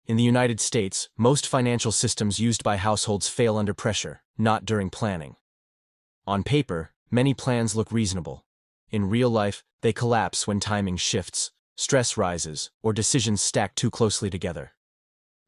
In the United States, most financial systems used by households fail under pressure, not during planning. On paper, many plans look reasonable. In real life, they collapse when timing shifts, stress rises, or decisions stack too closely together.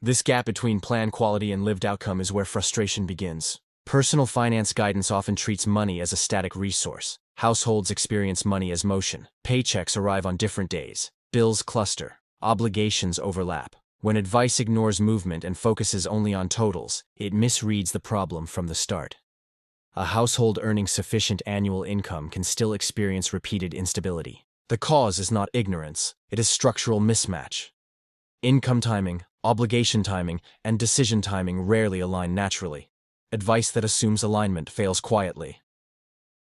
This gap between plan quality and lived outcome is where frustration begins. Personal finance guidance often treats money as a static resource. Households experience money as motion. Paychecks arrive on different days. Bills cluster. Obligations overlap. When advice ignores movement and focuses only on totals, it misreads the problem from the start. A household earning sufficient annual income can still experience repeated instability. The cause is not ignorance, it is structural mismatch. Income timing, obligation timing, and decision timing rarely align naturally. Advice that assumes alignment fails quietly.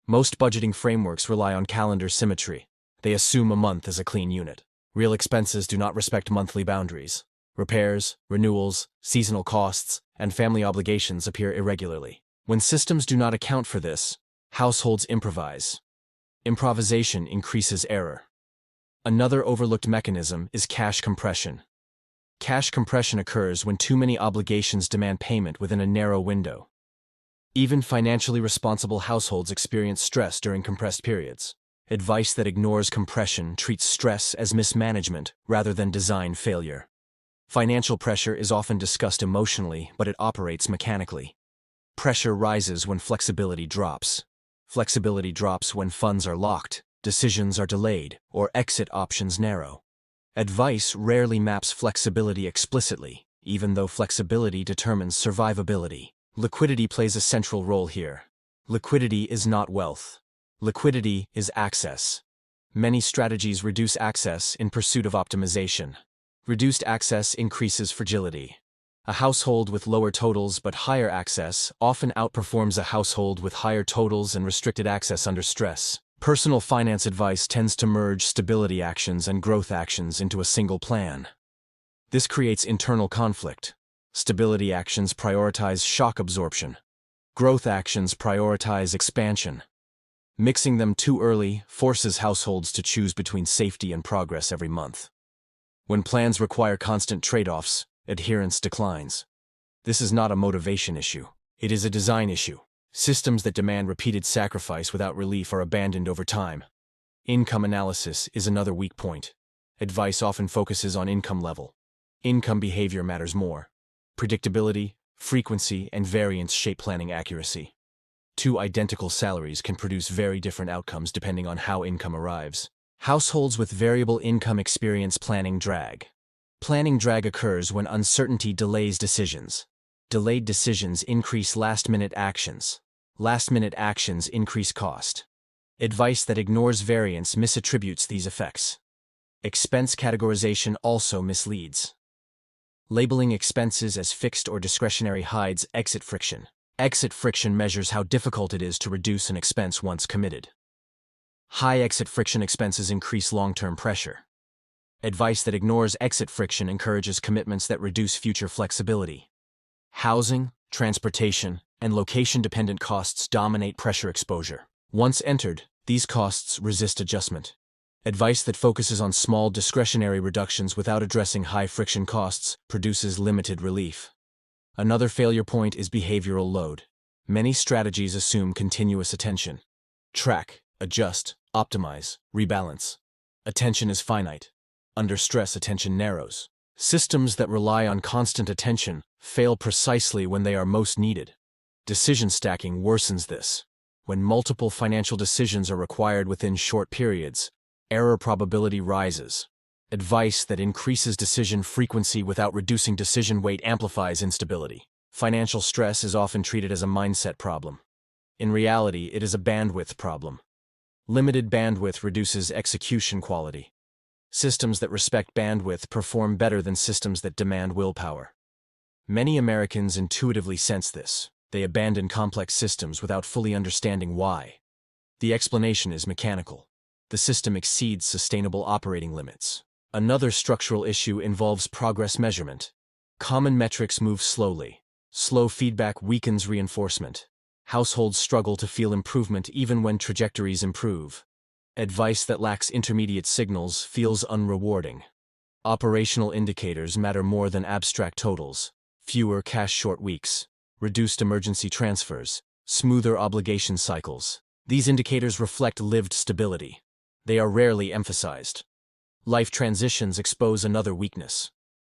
Most budgeting frameworks rely on calendar symmetry. They assume a month as a clean unit. Real expenses do not respect monthly boundaries. Repairs, renewals, seasonal costs, and family obligations appear irregularly. When systems do not account for this, households improvise. Improvisation increases error. Another overlooked mechanism is cash compression. Cash compression occurs when too many obligations demand payment within a narrow window. Even financially responsible households experience stress during compressed periods. Advice that ignores compression treats stress as mismanagement rather than design failure. Financial pressure is often discussed emotionally, but it operates mechanically. Pressure rises when flexibility drops. Flexibility drops when funds are locked, decisions are delayed, or exit options narrow. Advice rarely maps flexibility explicitly, even though flexibility determines survivability. Liquidity plays a central role here. Liquidity is not wealth. Liquidity is access. Many strategies reduce access in pursuit of optimization. Reduced access increases fragility. A household with lower totals but higher access often outperforms a household with higher totals and restricted access under stress. Personal finance advice tends to merge stability actions and growth actions into a single plan. This creates internal conflict. Stability actions prioritize shock absorption. Growth actions prioritize expansion. Mixing them too early forces households to choose between safety and progress every month. When plans require constant trade-offs, adherence declines. This is not a motivation issue. It is a design issue. Systems that demand repeated sacrifice without relief are abandoned over time. Income analysis is another weak point. Advice often focuses on income level. Income behavior matters more. Predictability, frequency, and variance shape planning accuracy. Two identical salaries can produce very different outcomes depending on how income arrives. Households with variable income experience planning drag. Planning drag occurs when uncertainty delays decisions. Delayed decisions increase last-minute actions. Last-minute actions increase cost. Advice that ignores variance misattributes these effects. Expense categorization also misleads. Labeling expenses as fixed or discretionary hides exit friction. Exit friction measures how difficult it is to reduce an expense once committed. High exit friction expenses increase long-term pressure. Advice that ignores exit friction encourages commitments that reduce future flexibility. Housing, transportation, and location-dependent costs dominate pressure exposure. Once entered, these costs resist adjustment. Advice that focuses on small discretionary reductions without addressing high-friction costs produces limited relief. Another failure point is behavioral load. Many strategies assume continuous attention. Track, adjust, optimize, rebalance. Attention is finite. Under stress, attention narrows. Systems that rely on constant attention fail precisely when they are most needed. Decision stacking worsens this. When multiple financial decisions are required within short periods, error probability rises. Advice that increases decision frequency without reducing decision weight amplifies instability. Financial stress is often treated as a mindset problem. In reality, it is a bandwidth problem. Limited bandwidth reduces execution quality. Systems that respect bandwidth perform better than systems that demand willpower. Many Americans intuitively sense this. They abandon complex systems without fully understanding why. The explanation is mechanical. The system exceeds sustainable operating limits. Another structural issue involves progress measurement. Common metrics move slowly. Slow feedback weakens reinforcement. Households struggle to feel improvement even when trajectories improve. Advice that lacks intermediate signals feels unrewarding. Operational indicators matter more than abstract totals. Fewer cash-short weeks, reduced emergency transfers, smoother obligation cycles. These indicators reflect lived stability. They are rarely emphasized. Life transitions expose another weakness.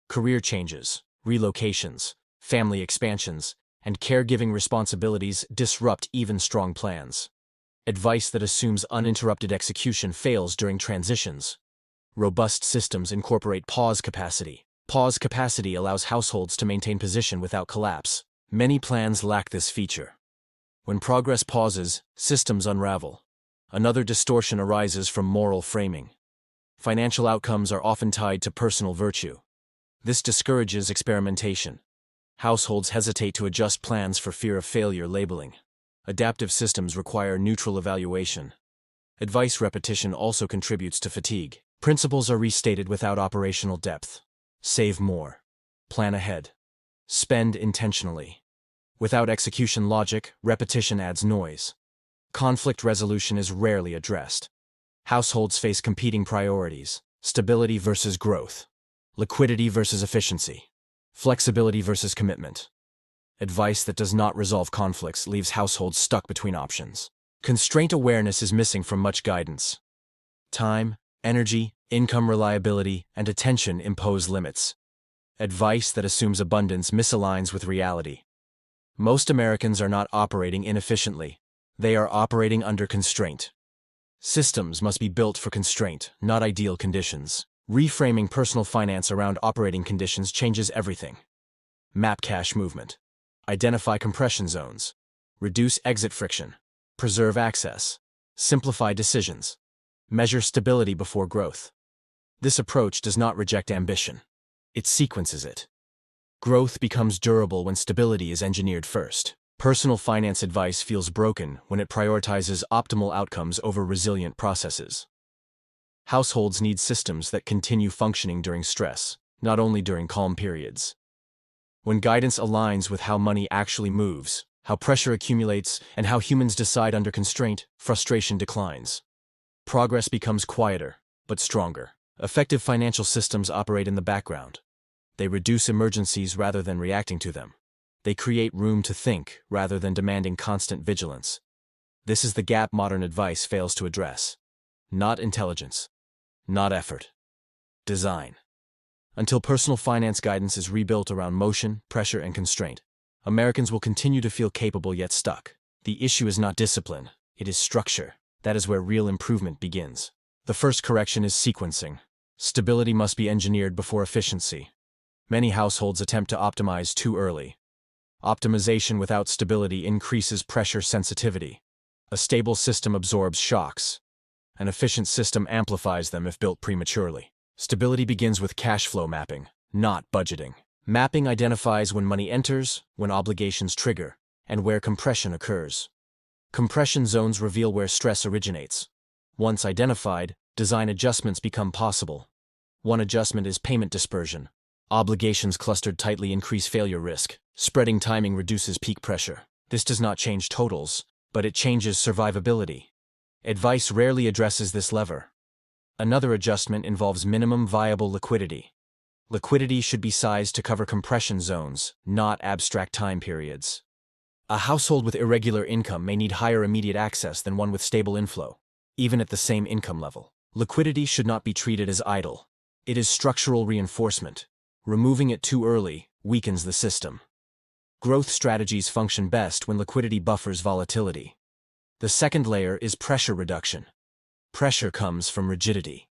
Career changes, relocations, family expansions, and caregiving responsibilities disrupt even strong plans. Advice that assumes uninterrupted execution fails during transitions. Robust systems incorporate pause capacity. Pause capacity allows households to maintain position without collapse. Many plans lack this feature. When progress pauses, systems unravel. Another distortion arises from moral framing. Financial outcomes are often tied to personal virtue. This discourages experimentation. Households hesitate to adjust plans for fear of failure labeling. Adaptive systems require neutral evaluation. Advice repetition also contributes to fatigue. Principles are restated without operational depth. Save more. Plan ahead. Spend intentionally. Without execution logic, repetition adds noise. Conflict resolution is rarely addressed. Households face competing priorities: stability versus growth, liquidity versus efficiency, flexibility versus commitment. Advice that does not resolve conflicts leaves households stuck between options. Constraint awareness is missing from much guidance. Time, energy, income reliability, and attention impose limits. Advice that assumes abundance misaligns with reality. Most Americans are not operating inefficiently. They are operating under constraint. Systems must be built for constraint, not ideal conditions. Reframing personal finance around operating conditions changes everything. Map cash movement. Identify compression zones. Reduce exit friction. Preserve access. Simplify decisions. Measure stability before growth. This approach does not reject ambition. It sequences it. Growth becomes durable when stability is engineered first. Personal finance advice feels broken when it prioritizes optimal outcomes over resilient processes. Households need systems that continue functioning during stress, not only during calm periods. When guidance aligns with how money actually moves, how pressure accumulates, and how humans decide under constraint, frustration declines. Progress becomes quieter, but stronger. Effective financial systems operate in the background. They reduce emergencies rather than reacting to them. They create room to think rather than demanding constant vigilance. This is the gap modern advice fails to address. Not intelligence. Not effort. Design. Until personal finance guidance is rebuilt around motion, pressure, and constraint, Americans will continue to feel capable yet stuck. The issue is not discipline, it is structure. That is where real improvement begins. The first correction is sequencing. Stability must be engineered before efficiency. Many households attempt to optimize too early. Optimization without stability increases pressure sensitivity. A stable system absorbs shocks. An efficient system amplifies them if built prematurely. Stability begins with cash flow mapping, not budgeting. Mapping identifies when money enters, when obligations trigger, and where compression occurs. Compression zones reveal where stress originates. Once identified, design adjustments become possible. One adjustment is payment dispersion. Obligations clustered tightly increase failure risk. Spreading timing reduces peak pressure. This does not change totals, but it changes survivability. Advice rarely addresses this lever. Another adjustment involves minimum viable liquidity. Liquidity should be sized to cover compression zones, not abstract time periods. A household with irregular income may need higher immediate access than one with stable inflow, even at the same income level. Liquidity should not be treated as idle. It is structural reinforcement. Removing it too early weakens the system. Growth strategies function best when liquidity buffers volatility. The second layer is pressure reduction. Pressure comes from rigidity.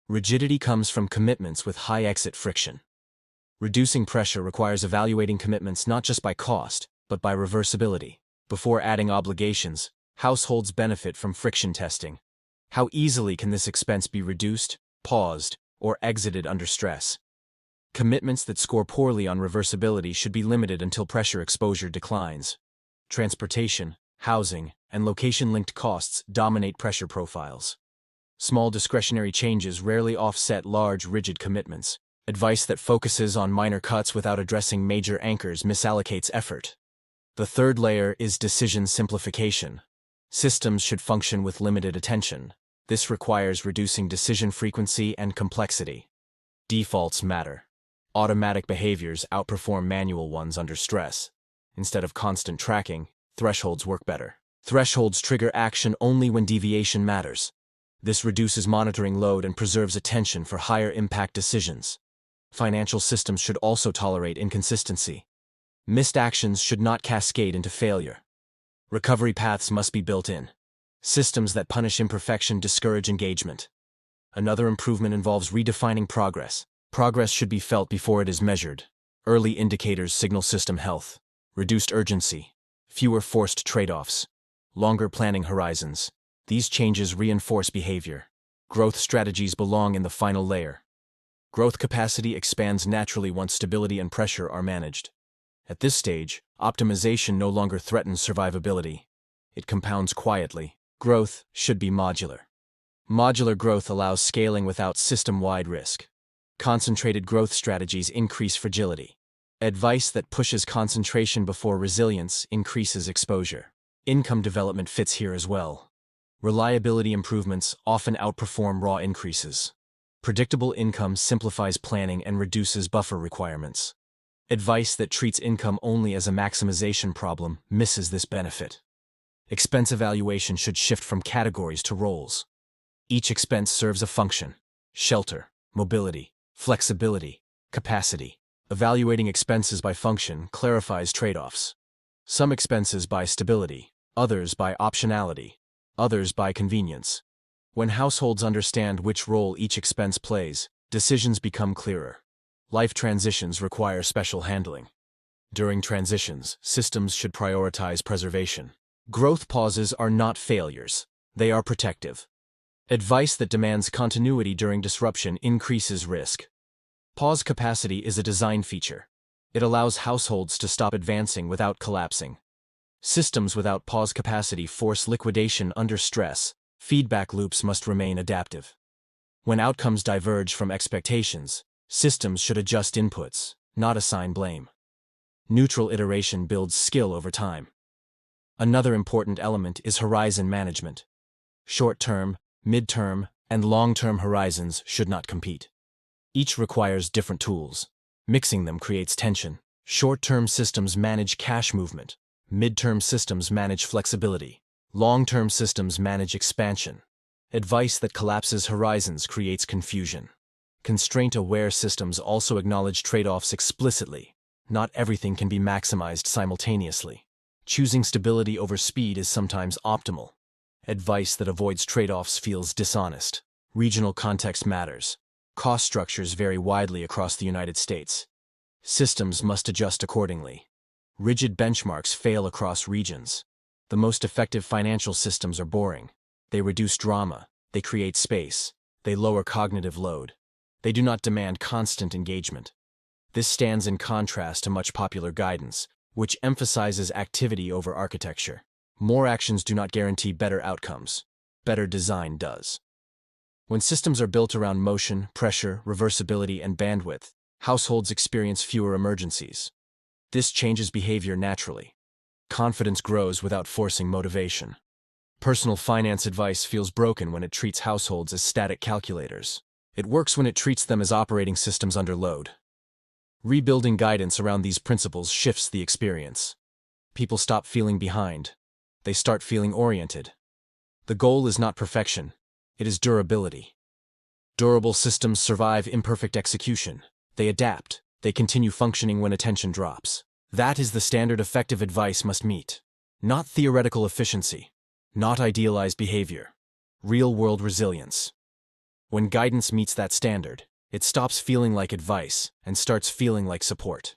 Rigidity comes from commitments with high exit friction. Reducing pressure requires evaluating commitments not just by cost, but by reversibility. Before adding obligations, households benefit from friction testing. How easily can this expense be reduced, paused, or exited under stress? Commitments that score poorly on reversibility should be limited until pressure exposure declines. Transportation, housing, and location-linked costs dominate pressure profiles. Small discretionary changes rarely offset large, rigid commitments. Advice that focuses on minor cuts without addressing major anchors misallocates effort. The third layer is decision simplification. Systems should function with limited attention. This requires reducing decision frequency and complexity. Defaults matter. Automatic behaviors outperform manual ones under stress. Instead of constant tracking, thresholds work better. Thresholds trigger action only when deviation matters. This reduces monitoring load and preserves attention for higher impact decisions. Financial systems should also tolerate inconsistency. Missed actions should not cascade into failure. Recovery paths must be built in. Systems that punish imperfection discourage engagement. Another improvement involves redefining progress. Progress should be felt before it is measured. Early indicators signal system health. Reduced urgency. Fewer forced trade-offs. Longer planning horizons. These changes reinforce behavior. Growth strategies belong in the final layer. Growth capacity expands naturally once stability and pressure are managed. At this stage, optimization no longer threatens survivability. It compounds quietly. Growth should be modular. Modular growth allows scaling without system-wide risk. Concentrated growth strategies increase fragility. Advice that pushes concentration before resilience increases exposure. Income development fits here as well. Reliability improvements often outperform raw increases. Predictable income simplifies planning and reduces buffer requirements. Advice that treats income only as a maximization problem misses this benefit. Expense evaluation should shift from categories to roles. Each expense serves a function: shelter, mobility, flexibility, capacity. Evaluating expenses by function clarifies trade-offs. Some expenses by stability, others by optionality, others by convenience. When households understand which role each expense plays, decisions become clearer. Life transitions require special handling. During transitions, systems should prioritize preservation. Growth pauses are not failures. They are protective. Advice that demands continuity during disruption increases risk. Pause capacity is a design feature. It allows households to stop advancing without collapsing. Systems without pause capacity force liquidation under stress. Feedback loops must remain adaptive. When outcomes diverge from expectations, systems should adjust inputs, not assign blame. Neutral iteration builds skill over time. Another important element is horizon management. Short-term, mid-term, and long-term horizons should not compete. Each requires different tools. Mixing them creates tension. Short-term systems manage cash movement. Mid-term systems manage flexibility. Long-term systems manage expansion. Advice that collapses horizons creates confusion. Constraint-aware systems also acknowledge trade-offs explicitly. Not everything can be maximized simultaneously. Choosing stability over speed is sometimes optimal. Advice that avoids trade-offs feels dishonest. Regional context matters. Cost structures vary widely across the United States. Systems must adjust accordingly. Rigid benchmarks fail across regions. The most effective financial systems are boring. They reduce drama. They create space. They lower cognitive load. They do not demand constant engagement. This stands in contrast to much popular guidance, which emphasizes activity over architecture. More actions do not guarantee better outcomes. Better design does. When systems are built around motion, pressure, reversibility, and bandwidth, households experience fewer emergencies. This changes behavior naturally. Confidence grows without forcing motivation. Personal finance advice feels broken when it treats households as static calculators. It works when it treats them as operating systems under load. Rebuilding guidance around these principles shifts the experience. People stop feeling behind. They start feeling oriented. The goal is not perfection. It is durability. Durable systems survive imperfect execution. They adapt. They continue functioning when attention drops. That is the standard effective advice must meet. Not theoretical efficiency. Not idealized behavior. Real-world resilience. When guidance meets that standard, it stops feeling like advice and starts feeling like support.